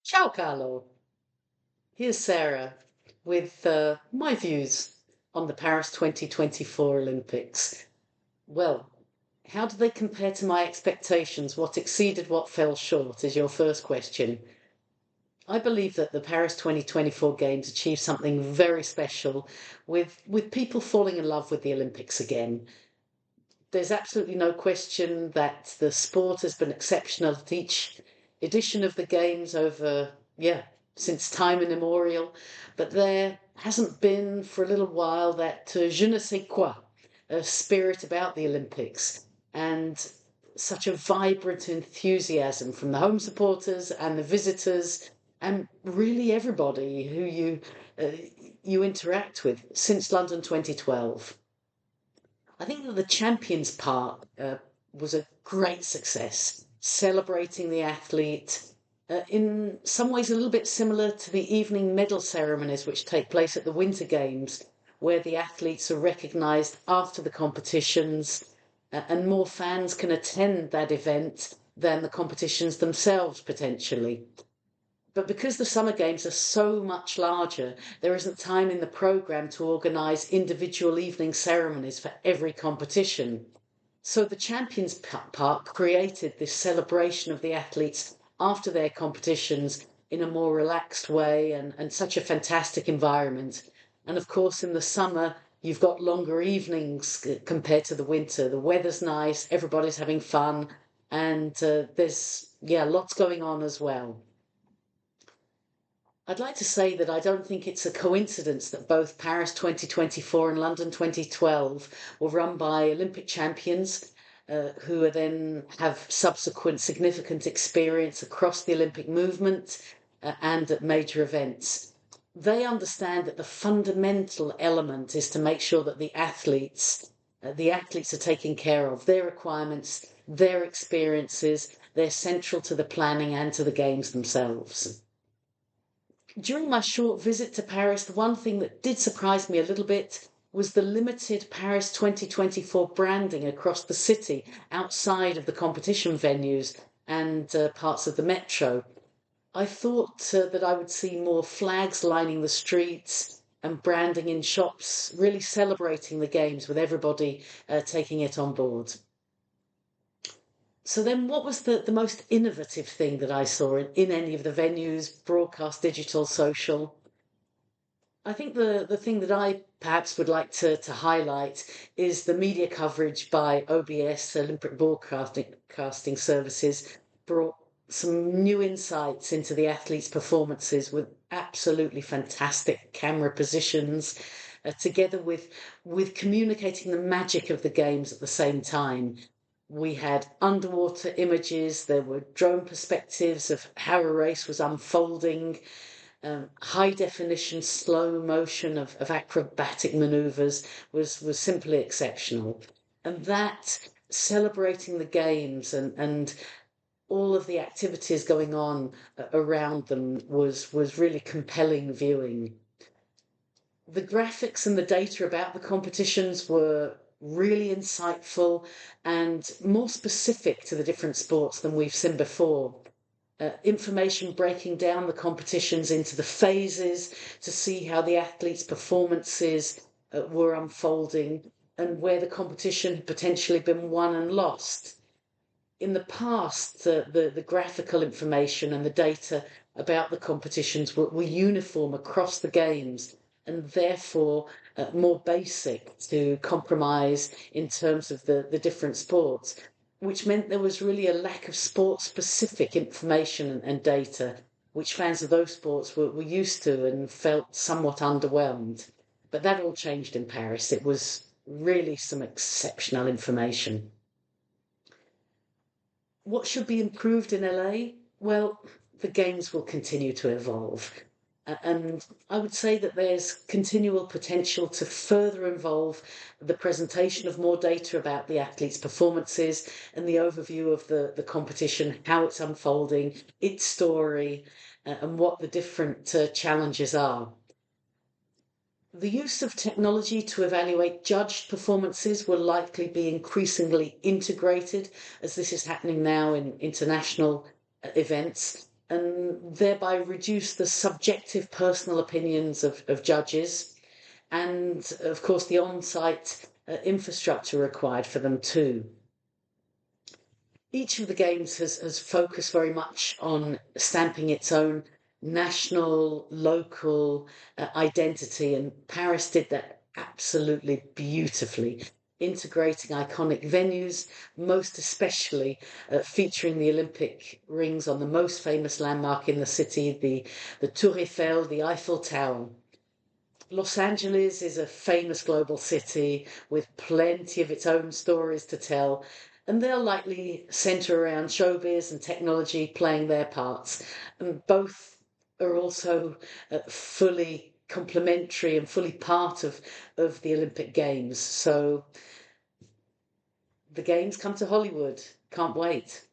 Ciao, Carlo. Here's Sarah with my views on the Paris 2024 Olympics. Well, how do they compare to my expectations? What exceeded, what fell short is your first question. I believe that the Paris 2024 Games achieved something very special with people falling in love with the Olympics again. There's absolutely no question that the sport has been exceptional at each edition of the Games over, since time immemorial. But there hasn't been for a little while that je ne sais quoi spirit about the Olympics and such a vibrant enthusiasm from the home supporters and the visitors and really everybody who uh, you interact with since London 2012. I think that the Champions part was a great success, celebrating the athlete. In some ways, a little bit similar to the evening medal ceremonies which take place at the Winter Games, where the athletes are recognised after the competitions, and more fans can attend that event than the competitions themselves potentially. But because the summer games are so much larger, there isn't time in the programme to organise individual evening ceremonies for every competition. So the Champions Park created this celebration of the athletes after their competitions in a more relaxed way and such a fantastic environment. And of course, in the summer, you've got longer evenings compared to the winter. The weather's nice, everybody's having fun, and there's, lots going on as well. I'd like to say that I don't think it's a coincidence that both Paris 2024 and London 2012 were run by Olympic champions who are then have subsequent significant experience across the Olympic movement and at major events. They understand that the fundamental element is to make sure that the athletes are taken care of, their requirements, their experiences, they're central to the planning and to the games themselves. During my short visit to Paris, the one thing that did surprise me a little bit was the limited Paris 2024 branding across the city outside of the competition venues and parts of the metro. I thought that I would see more flags lining the streets and branding in shops, really celebrating the games with everybody taking it on board. So then what was the most innovative thing that I saw in any of the venues, broadcast, digital, social? I think the thing that I perhaps would like to highlight is the media coverage by OBS, Olympic Broadcasting Services, brought some new insights into the athletes' performances with absolutely fantastic camera positions, together with communicating the magic of the games at the same time. We had underwater images, there were drone perspectives of how a race was unfolding, high definition, slow motion of acrobatic maneuvers was simply exceptional. And that celebrating the games and all of the activities going on around them was really compelling viewing. The graphics and the data about the competitions were really insightful and more specific to the different sports than we've seen before. Information breaking down the competitions into the phases to see how the athletes' performances were unfolding and where the competition had potentially been won and lost. In the past, the graphical information and the data about the competitions were uniform across the games and therefore more basic to compromise in terms of the different sports, which meant there was really a lack of sport-specific information and data, which fans of those sports were used to and felt somewhat underwhelmed. But that all changed in Paris. It was really some exceptional information. What should be improved in LA? Well, the games will continue to evolve. And I would say that there's continual potential to further involve the presentation of more data about the athletes' performances and the overview of the competition, how it's unfolding, its story, and what the different challenges are. The use of technology to evaluate judged performances will likely be increasingly integrated, as this is happening now in international events. and thereby reduce the subjective personal opinions of judges, and of course the on-site infrastructure required for them too. Each of the games has focused very much on stamping its own national, local identity, and Paris did that absolutely beautifully, integrating iconic venues, most especially featuring the Olympic rings on the most famous landmark in the city, the Tour Eiffel, the Eiffel Tower. Los Angeles is a famous global city with plenty of its own stories to tell, and they'll likely centre around showbiz and technology playing their parts. And both are also fully complementary and fully part of the Olympic Games. So the Games come to Hollywood. Can't wait.